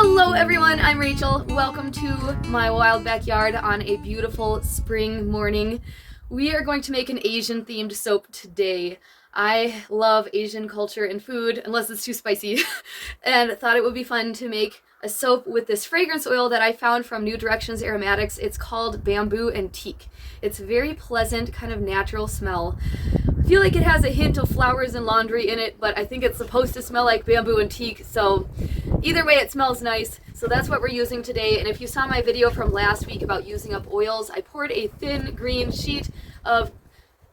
Hello everyone, I'm Rachel. Welcome to my wild backyard on a beautiful spring morning. We are going to make an Asian themed soap today. I love Asian culture and food, unless it's too spicy, and thought it would be fun to make a soap with this fragrance oil that I found from New Directions Aromatics. It's called Bamboo and Teak. It's a very pleasant, kind of natural smell. I feel like it has a hint of flowers and laundry in it, but I think it's supposed to smell like bamboo and teak, so either way it smells nice. So that's what we're using today. And if you saw my video from last week about using up oils, I poured a thin green sheet of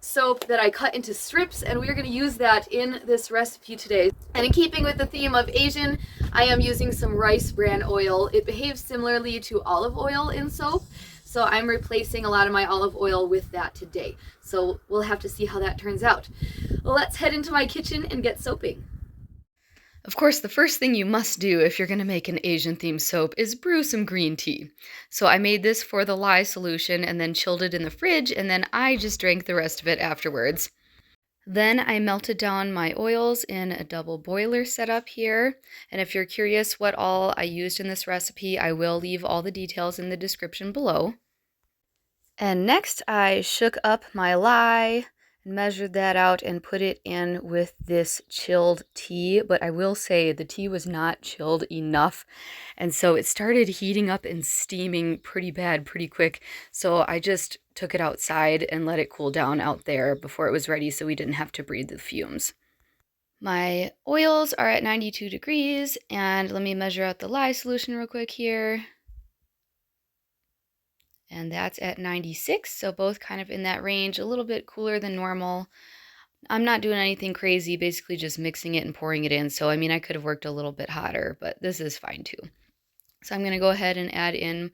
soap that I cut into strips, and we're going to use that in this recipe today. And in keeping with the theme of Asian, I am using some rice bran oil. It behaves similarly to olive oil in soap, so I'm replacing a lot of my olive oil with that today. So we'll have to see how that turns out. Well, let's head into my kitchen and get soaping. Of course, the first thing you must do if you're going to make an Asian-themed soap is brew some green tea. So I made this for the lye solution and then chilled it in the fridge, and then I just drank the rest of it afterwards. Then I melted down my oils in a double boiler setup here. And if you're curious what all I used in this recipe, I will leave all the details in the description below. And next I shook up my lye, measured that out and put it in with this chilled tea, but I will say the tea was not chilled enough, and so it started heating up and steaming pretty bad pretty quick. So I just took it outside and let it cool down out there before it was ready, so we didn't have to breathe the fumes. My oils are at 92 degrees, and let me measure out the lye solution real quick here. And that's at 96, so both kind of in that range, a little bit cooler than normal. I'm not doing anything crazy, basically just mixing it and pouring it in. So, I mean, I could have worked a little bit hotter, but this is fine too. So I'm going to go ahead and add in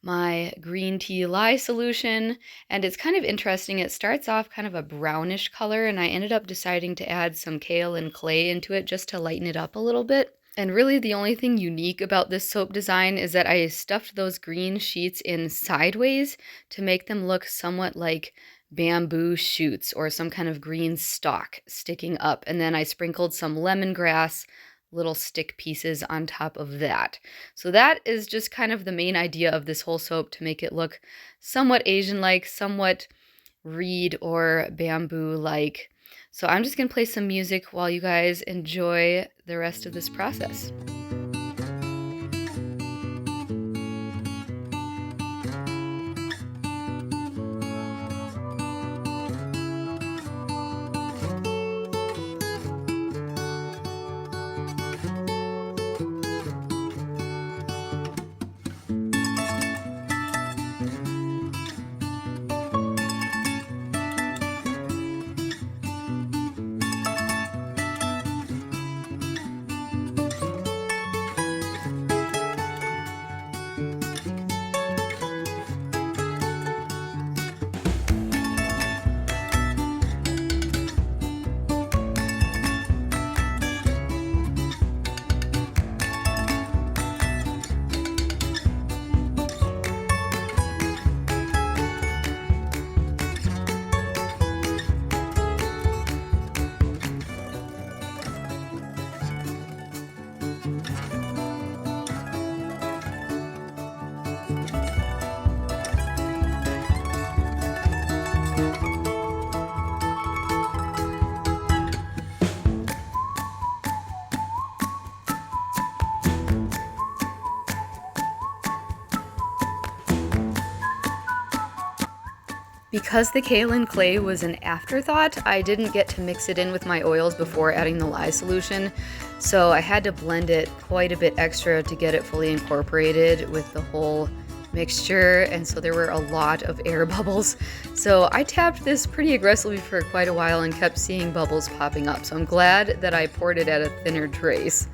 my green tea lye solution. And it's kind of interesting. It starts off kind of a brownish color, and I ended up deciding to add some kaolin clay into it just to lighten it up a little bit. And really the only thing unique about this soap design is that I stuffed those green sheets in sideways to make them look somewhat like bamboo shoots or some kind of green stalk sticking up. And then I sprinkled some lemongrass little stick pieces on top of that. So that is just kind of the main idea of this whole soap, to make it look somewhat Asian-like, somewhat reed or bamboo-like. So I'm just going to play some music while you guys enjoy the rest of this process. Because the kaolin clay was an afterthought, I didn't get to mix it in with my oils before adding the lye solution, so I had to blend it quite a bit extra to get it fully incorporated with the whole mixture, and so there were a lot of air bubbles. So I tapped this pretty aggressively for quite a while and kept seeing bubbles popping up, so I'm glad that I poured it at a thinner trace.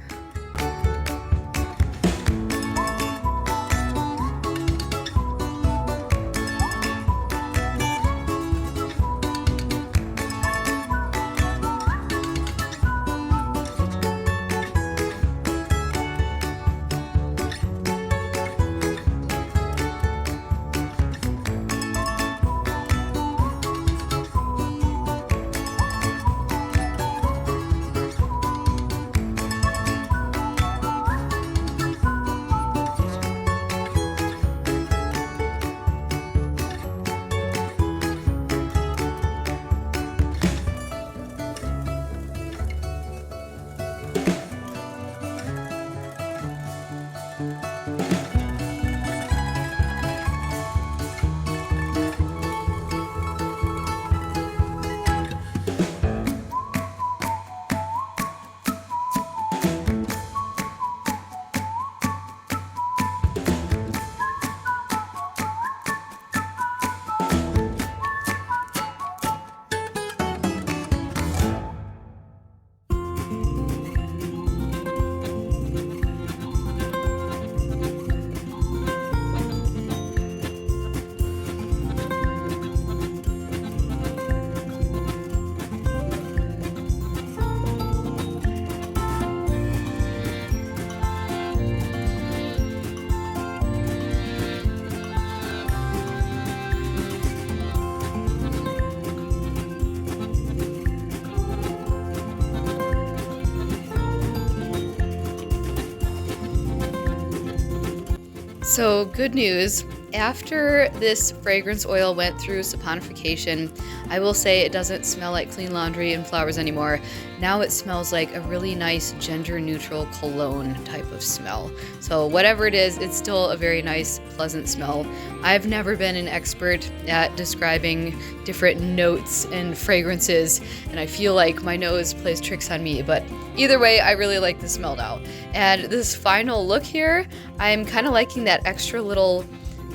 So good news, after this fragrance oil went through saponification, I will say it doesn't smell like clean laundry and flowers anymore. Now it smells like a really nice gender neutral cologne type of smell. So whatever it is, it's still a very nice, pleasant smell. I've never been an expert at describing different notes and fragrances, and I feel like my nose plays tricks on me, but either way, I really like the smell now. And this final look here, I'm kind of liking that extra little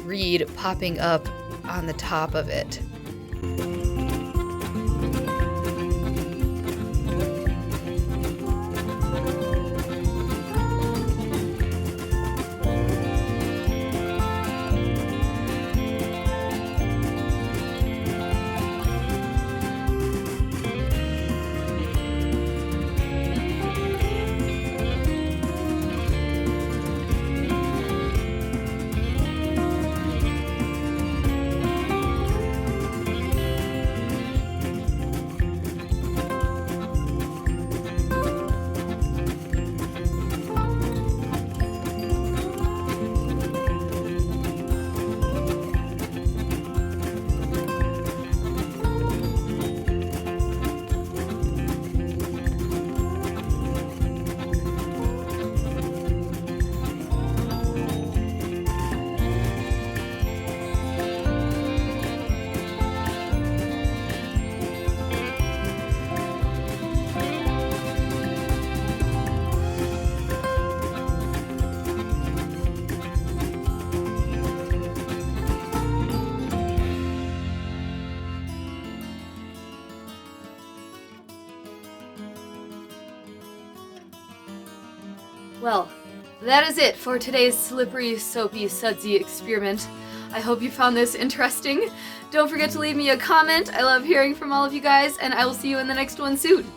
reed popping up on the top of it. Well, that is it for today's slippery, soapy, sudsy experiment. I hope you found this interesting. Don't forget to leave me a comment. I love hearing from all of you guys, and I will see you in the next one soon.